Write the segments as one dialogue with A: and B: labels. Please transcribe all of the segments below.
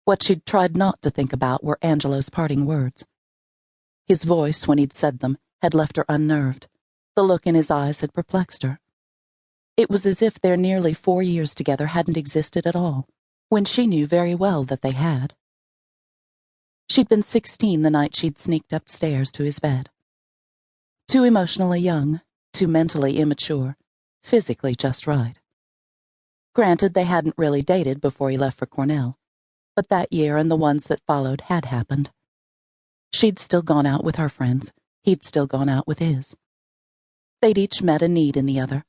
A: What she'd tried not to think about were Angelo's parting words. His voice, when he'd said them, had left her unnerved. The look in his eyes had perplexed her. It was as if their nearly 4 years together hadn't existed at all, when she knew very well that they had. She'd been 16 the night she'd sneaked upstairs to his bed. Too emotionally young, too mentally immature, physically just right. Granted, they hadn't really dated before he left for Cornell, but that year and the ones that followed had happened. She'd still gone out with her friends, he'd still gone out with his. They'd each met a need in the other.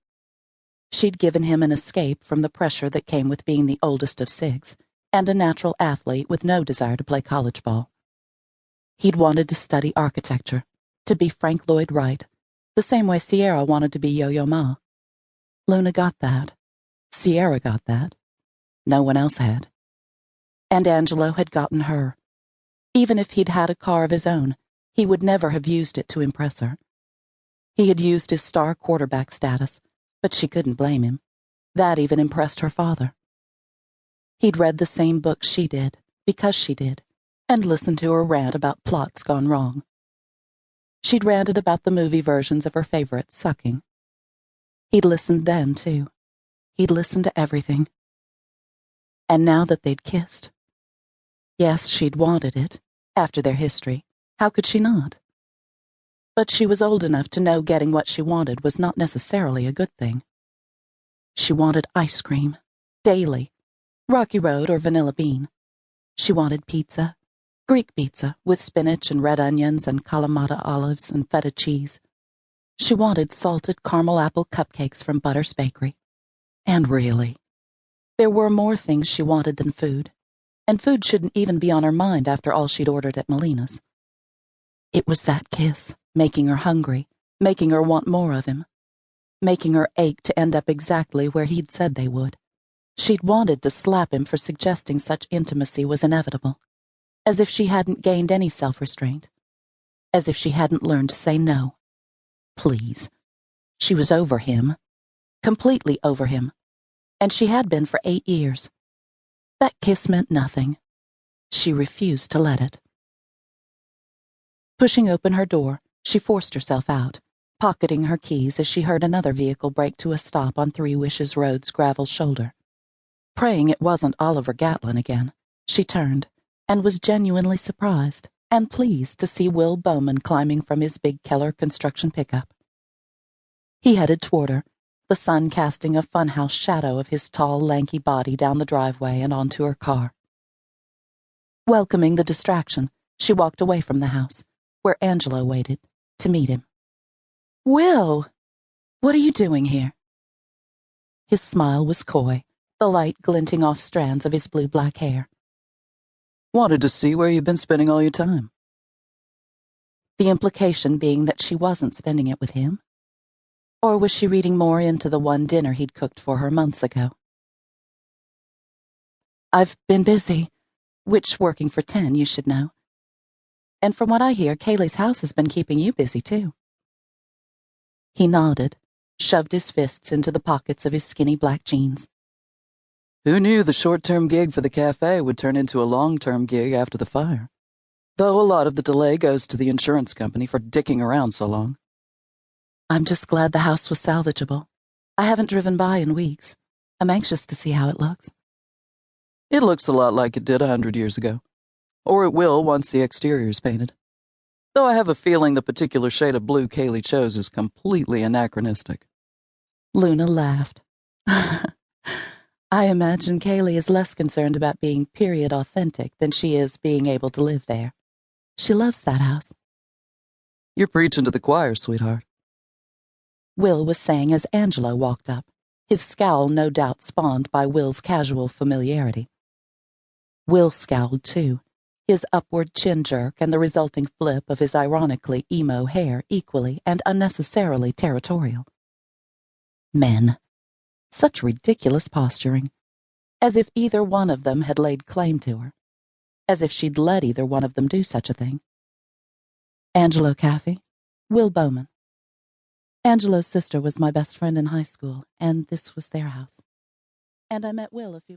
A: She'd given him an escape from the pressure that came with being the oldest of 6, and a natural athlete with no desire to play college ball. He'd wanted to study architecture, to be Frank Lloyd Wright, the same way Sierra wanted to be Yo-Yo Ma. Luna got that. Sierra got that. No one else had. And Angelo had gotten her. Even if he'd had a car of his own, he would never have used it to impress her. He had used his star quarterback status, but she couldn't blame him. That even impressed her father. He'd read the same books she did, because she did, and listened to her rant about plots gone wrong. She'd ranted about the movie versions of her favorites sucking. He'd listened then, too. He'd listened to everything. And now that they'd kissed, yes, she'd wanted it, after their history. How could she not? But she was old enough to know getting what she wanted was not necessarily a good thing. She wanted ice cream, daily, Rocky Road or Vanilla Bean. She wanted pizza, Greek pizza with spinach and red onions and Kalamata olives and feta cheese. She wanted salted caramel apple cupcakes from Butter's Bakery. And really, there were more things she wanted than food, and food shouldn't even be on her mind after all she'd ordered at Melina's. It was that kiss, making her hungry, making her want more of him, making her ache to end up exactly where he'd said they would. She'd wanted to slap him for suggesting such intimacy was inevitable, as if she hadn't gained any self-restraint, as if she hadn't learned to say no. Please. She was over him, completely over him, and she had been for 8 years. That kiss meant nothing. She refused to let it. Pushing open her door, she forced herself out, pocketing her keys as she heard another vehicle brake to a stop on Three Wishes Road's gravel shoulder. Praying it wasn't Oliver Gatlin again, she turned, and was genuinely surprised and pleased to see Will Bowman climbing from his big Keller construction pickup. He headed toward her, the sun casting a funhouse shadow of his tall, lanky body down the driveway and onto her car. Welcoming the distraction, she walked away from the house, where Angelo waited, to meet him. "Will! What are you doing here?" His smile was coy, the light glinting off strands of his blue-black hair.
B: "Wanted to see where you've been spending all your time."
A: The implication being that she wasn't spending it with him. Or was she reading more into the one dinner he'd cooked for her months ago? "I've been busy, which working for 10, you should know. And from what I hear, Kaylee's house has been keeping you busy, too." He nodded, shoved his fists into the pockets of his skinny black jeans.
B: "Who knew the short-term gig for the cafe would turn into a long-term gig after the fire? Though a lot of the delay goes to the insurance company for dicking around so long."
A: "I'm just glad the house was salvageable. I haven't driven by in weeks. I'm anxious to see how it looks."
B: "It looks a lot like it did 100 years ago. Or it will once the exterior's painted. Though I have a feeling the particular shade of blue Kaylee chose is completely anachronistic."
A: Luna laughed. "I imagine Kaylee is less concerned about being period authentic than she is being able to live there. She loves that house."
B: "You're preaching to the choir, sweetheart."
A: Will was saying as Angelo walked up, his scowl no doubt spawned by Will's casual familiarity. Will scowled, too, his upward chin jerk and the resulting flip of his ironically emo hair equally and unnecessarily territorial. Men. Such ridiculous posturing. As if either one of them had laid claim to her. As if she'd let either one of them do such a thing. Angelo Caffey, Will Bowman. Angelo's sister was my best friend in high school, and this was their house. And I met Will a few